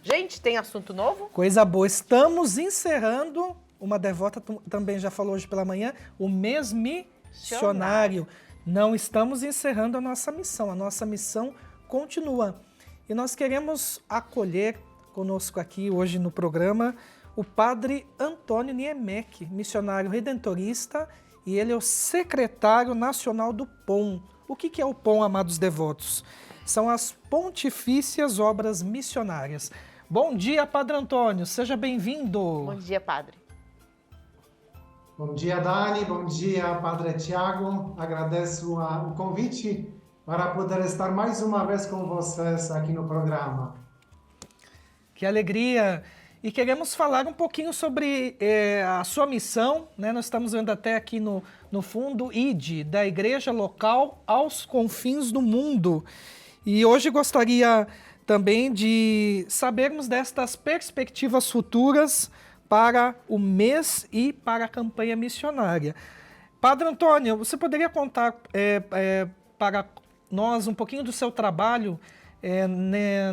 Gente, tem assunto novo? Coisa boa. Estamos encerrando, uma devota também já falou hoje pela manhã, o mês missionário. Não estamos encerrando a nossa missão continua. E nós queremos acolher conosco aqui hoje no programa o padre Antônio Niemek, missionário redentorista, e ele é o secretário nacional do POM. O que é o POM, amados devotos? São as Pontifícias Obras Missionárias. Bom dia, Padre Antônio, seja bem-vindo. Bom dia, Padre. Bom dia, Dani, bom dia, Padre Tiago. Agradeço o convite para poder estar mais uma vez com vocês aqui no programa. Que alegria! E queremos falar um pouquinho sobre a sua missão, né? Nós estamos vendo até aqui no fundo, ID, da Igreja Local aos confins do mundo. E hoje gostaria também de sabermos destas perspectivas futuras para o mês e para a campanha missionária. Padre Antônio, você poderia contar para nós um pouquinho do seu trabalho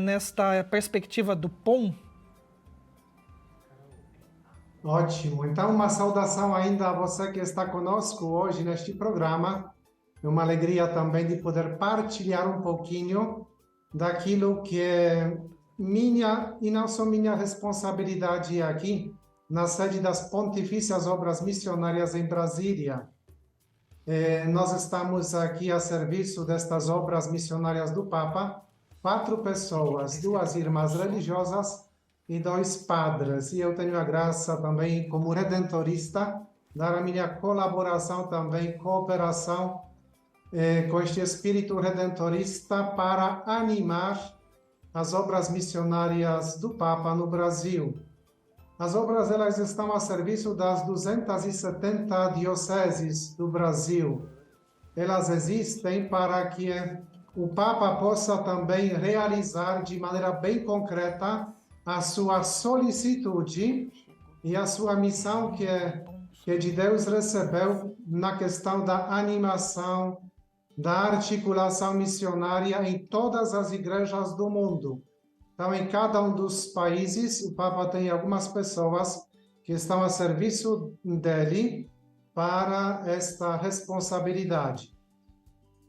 nesta perspectiva do POM? Ótimo. Então, uma saudação ainda a você que está conosco hoje neste programa. É uma alegria também de poder partilhar um pouquinho daquilo que é minha e não só minha responsabilidade aqui na sede das Pontifícias Obras Missionárias em Brasília. Nós estamos aqui a serviço destas obras missionárias do Papa, 4 pessoas, 2 irmãs religiosas e 2 padres. E eu tenho a graça também, como redentorista, dar a minha colaboração também, cooperação com este espírito redentorista para animar as obras missionárias do Papa no Brasil. As obras elas estão a serviço das 270 dioceses do Brasil. Elas existem para que o Papa possa também realizar de maneira bem concreta a sua solicitude e a sua missão que de Deus recebeu na questão da animação, da articulação missionária em todas as igrejas do mundo. Então, em cada um dos países, o Papa tem algumas pessoas que estão a serviço dele para esta responsabilidade.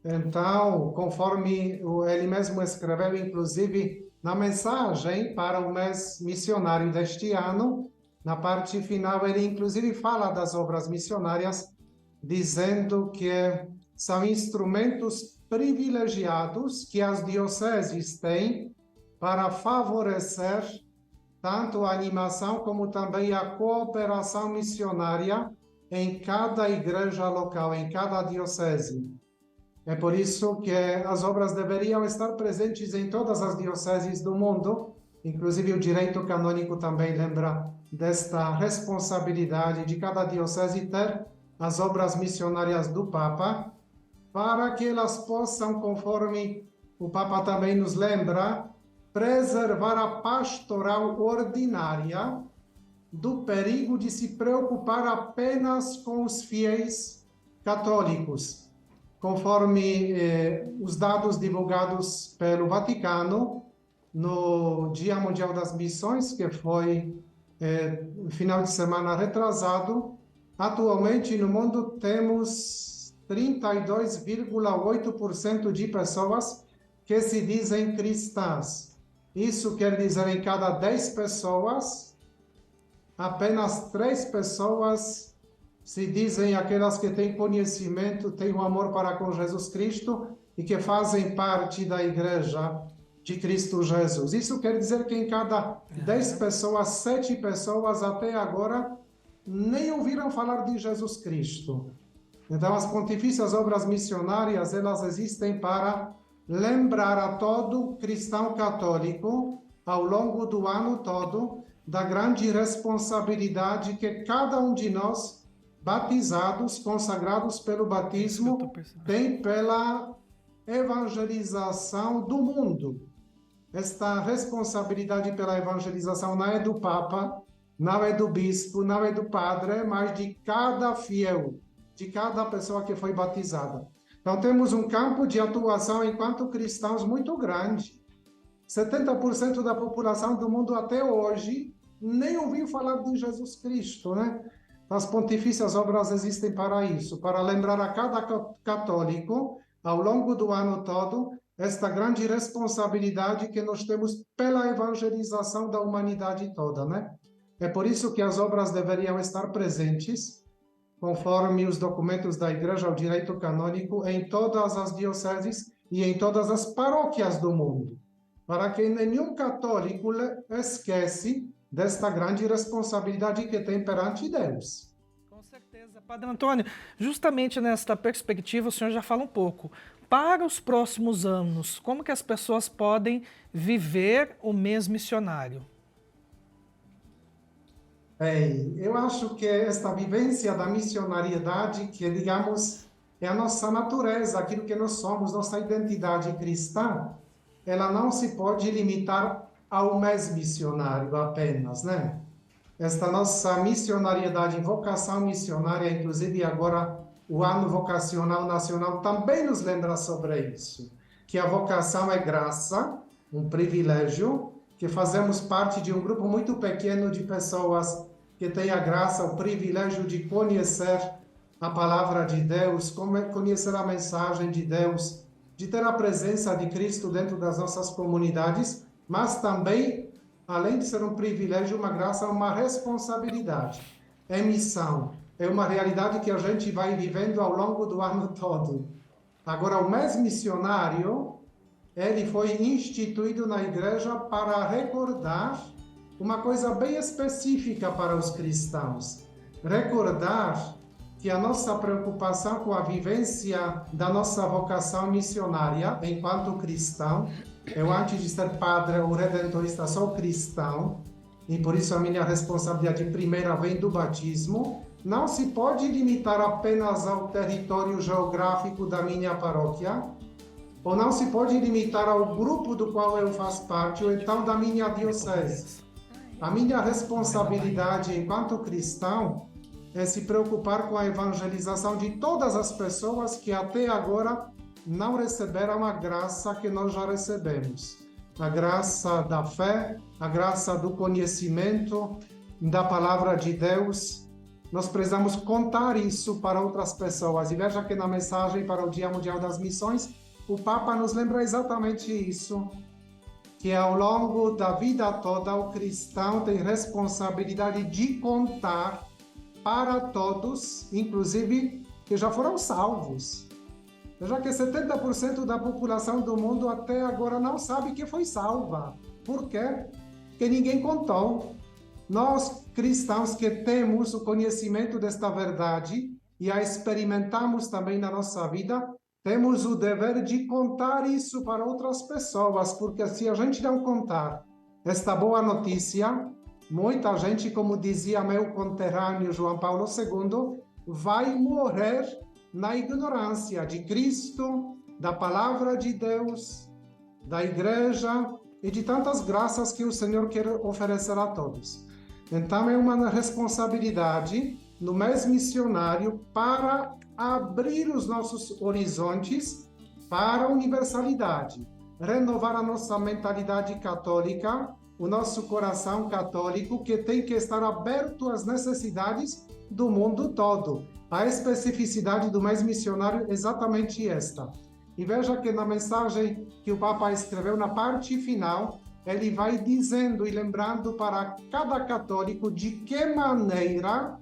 Então, conforme ele mesmo escreveu, inclusive, na mensagem para o mês missionário deste ano, na parte final, ele inclusive fala das obras missionárias, dizendo que são instrumentos privilegiados que as dioceses têm para favorecer tanto a animação como também a cooperação missionária em cada igreja local, em cada diocese. É por isso que as obras deveriam estar presentes em todas as dioceses do mundo, inclusive o direito canônico também lembra desta responsabilidade de cada diocese ter as obras missionárias do Papa, para que elas possam, conforme o Papa também nos lembra, preservar a pastoral ordinária do perigo de se preocupar apenas com os fiéis católicos. Conforme os dados divulgados pelo Vaticano no Dia Mundial das Missões, que foi no final de semana retrasado, atualmente no mundo temos 32,8% de pessoas que se dizem cristãs. Isso quer dizer, em cada 10 pessoas, apenas 3 pessoas se dizem aquelas que têm conhecimento, têm um amor para com Jesus Cristo e que fazem parte da Igreja de Cristo Jesus. Isso quer dizer que em cada 10 pessoas, 7 pessoas até agora nem ouviram falar de Jesus Cristo. Então, as Pontifícias Obras Missionárias, elas existem para lembrar a todo cristão católico, ao longo do ano todo, da grande responsabilidade que cada um de nós, batizados, consagrados pelo batismo, tem pela evangelização do mundo. Esta responsabilidade pela evangelização não é do Papa, não é do bispo, não é do padre, mas de cada fiel, de cada pessoa que foi batizada. Então, temos um campo de atuação enquanto cristãos muito grande. 70% da população do mundo até hoje nem ouviu falar de Jesus Cristo, né? As pontifícias obras existem para isso, para lembrar a cada católico, ao longo do ano todo, esta grande responsabilidade que nós temos pela evangelização da humanidade toda, né? É por isso que as obras deveriam estar presentes, conforme os documentos da Igreja, o direito canônico, em todas as dioceses e em todas as paróquias do mundo, para que nenhum católico esquece desta grande responsabilidade que tem perante Deus. Com certeza. Padre Antônio, justamente nesta perspectiva, o senhor já fala um pouco. Para os próximos anos, como que as pessoas podem viver o mês missionário? Eu acho que esta vivência da missionariedade, que, digamos, é a nossa natureza, aquilo que nós somos, nossa identidade cristã, ela não se pode limitar ao mês missionário apenas, né? Esta nossa missionariedade, vocação missionária, inclusive agora o ano vocacional nacional também nos lembra sobre isso, que a vocação é graça, um privilégio, que fazemos parte de um grupo muito pequeno de pessoas que têm a graça, o privilégio de conhecer a palavra de Deus, conhecer a mensagem de Deus, de ter a presença de Cristo dentro das nossas comunidades, mas também, além de ser um privilégio, uma graça, uma responsabilidade. É missão, é uma realidade que a gente vai vivendo ao longo do ano todo. Agora, o mês missionário, ele foi instituído na igreja para recordar uma coisa bem específica para os cristãos. Recordar que a nossa preocupação com a vivência da nossa vocação missionária enquanto cristão, eu antes de ser padre ou redentorista sou cristão, e por isso a minha responsabilidade primeira vem do batismo, não se pode limitar apenas ao território geográfico da minha paróquia, ou não se pode limitar ao grupo do qual eu faço parte, ou então da minha diocese. A minha responsabilidade enquanto cristão é se preocupar com a evangelização de todas as pessoas que até agora não receberam a graça que nós já recebemos. A graça da fé, a graça do conhecimento da palavra de Deus. Nós precisamos contar isso para outras pessoas. E veja que na mensagem para o Dia Mundial das Missões, o Papa nos lembra exatamente isso, que ao longo da vida toda o cristão tem responsabilidade de contar para todos, inclusive que já foram salvos. Veja que 70% da população do mundo até agora não sabe que foi salva. Por quê? Porque ninguém contou. Nós, cristãos que temos o conhecimento desta verdade e a experimentamos também na nossa vida, temos o dever de contar isso para outras pessoas, porque se a gente não contar esta boa notícia, muita gente, como dizia meu conterrâneo João Paulo II, vai morrer na ignorância de Cristo, da palavra de Deus, da igreja e de tantas graças que o Senhor quer oferecer a todos. Então é uma responsabilidade no mês missionário para abrir os nossos horizontes para a universalidade, renovar a nossa mentalidade católica, o nosso coração católico, que tem que estar aberto às necessidades do mundo todo. A especificidade do mês missionário é exatamente esta. E veja que na mensagem que o Papa escreveu, na parte final, ele vai dizendo e lembrando para cada católico de que maneira,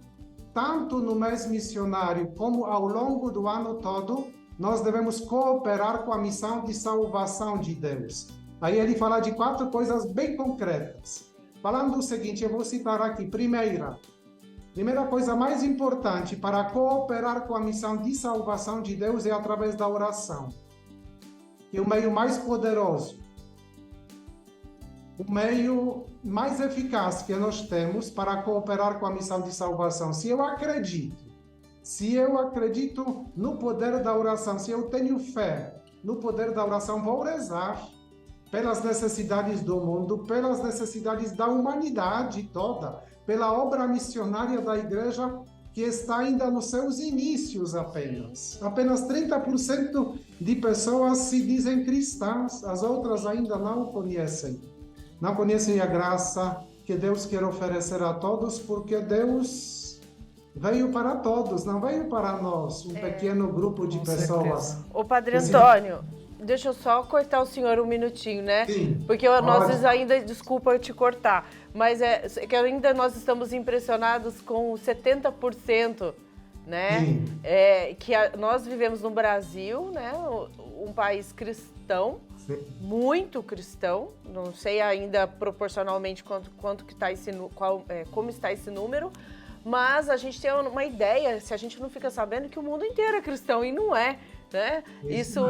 tanto no mês missionário como ao longo do ano todo, nós devemos cooperar com a missão de salvação de Deus. Aí ele fala de 4 coisas bem concretas. Falando o seguinte, eu vou citar aqui. Primeira coisa mais importante para cooperar com a missão de salvação de Deus é através da oração. E o meio mais poderoso, o meio mais eficaz que nós temos para cooperar com a missão de salvação. Se eu acredito no poder da oração, se eu tenho fé no poder da oração, vou rezar pelas necessidades do mundo, pelas necessidades da humanidade toda, pela obra missionária da Igreja, que está ainda nos seus inícios apenas. Apenas 30% de pessoas que se dizem cristãs, as outras ainda não conhecem. Não conhecem a graça que Deus quer oferecer a todos, porque Deus veio para todos, não veio para nós, um pequeno grupo de Com pessoas. certeza. Ô, Padre Antônio, deixa eu só cortar o senhor um minutinho, né? Sim, Porque nós pode. ainda, desculpa te cortar, mas é que ainda nós estamos impressionados com 70%, né? Sim. Nós vivemos no Brasil, né? Um país cristão, Sim. muito cristão, não sei ainda proporcionalmente quanto que tá como está esse número, mas a gente tem uma ideia, se a gente não fica sabendo, que o mundo inteiro é cristão e não é, né? Isso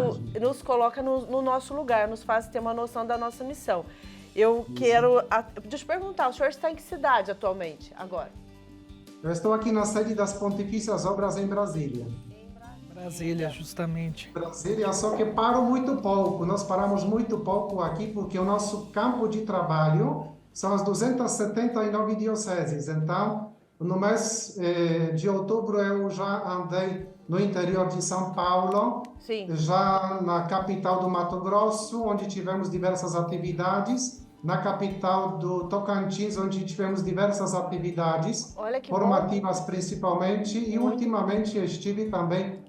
nos coloca no nosso lugar, nos faz ter uma noção da nossa missão. Eu quero te perguntar, o senhor está em que cidade atualmente, agora? Eu estou aqui na sede das Pontifícias Obras em Brasília. Brasília, justamente. Brasília, só que paro muito pouco. Nós paramos muito pouco aqui porque o nosso campo de trabalho são as 279 dioceses. Então, no mês de outubro eu já andei no interior de São Paulo, Sim. já na capital do Mato Grosso, onde tivemos diversas atividades, na capital do Tocantins, onde tivemos diversas atividades, Olha que formativas principalmente, e ultimamente estive também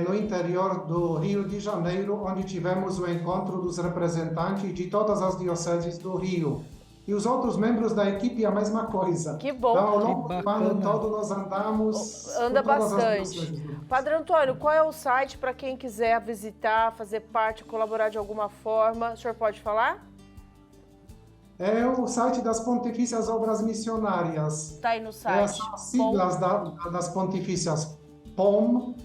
no interior do Rio de Janeiro, onde tivemos o encontro dos representantes de todas as dioceses do Rio. E os outros membros da equipe a mesma coisa. Que bom. Então, ao longo Que do ano bacana. todo nós andamos... Anda por todas as bastante. dioceses. Padre Antônio, qual é o site para quem quiser visitar, fazer parte, colaborar de alguma forma? O senhor pode falar? É o site das Pontifícias Obras Missionárias. Está aí no site. São as siglas das Pontifícias pom.org.br.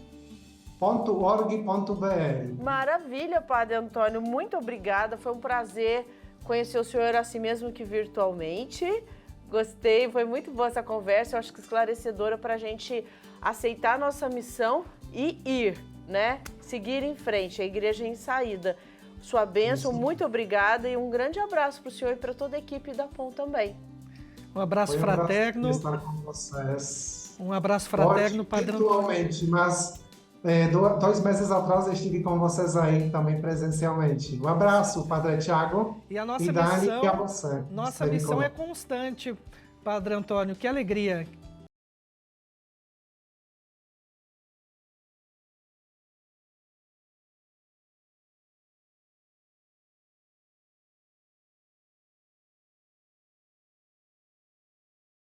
Maravilha, Padre Antônio. Muito obrigada. Foi um prazer conhecer o senhor assim mesmo que virtualmente. Gostei, foi muito boa essa conversa. Eu acho que esclarecedora para a gente aceitar a nossa missão e ir, né? Seguir em frente, a igreja em saída. Sua bênção, muito obrigada e um grande abraço para o senhor e para toda a equipe da POM também. Um abraço Foi um fraterno. prazer estar com vocês. Um abraço fraterno, Hoje, Padre Antônio. virtualmente, mas 2 meses atrás eu estive com vocês aí também presencialmente. Um abraço, Padre Tiago, E a nossa e Dani, missão, e a você. nossa Estarei missão é conosco. constante, Padre Antônio. Que alegria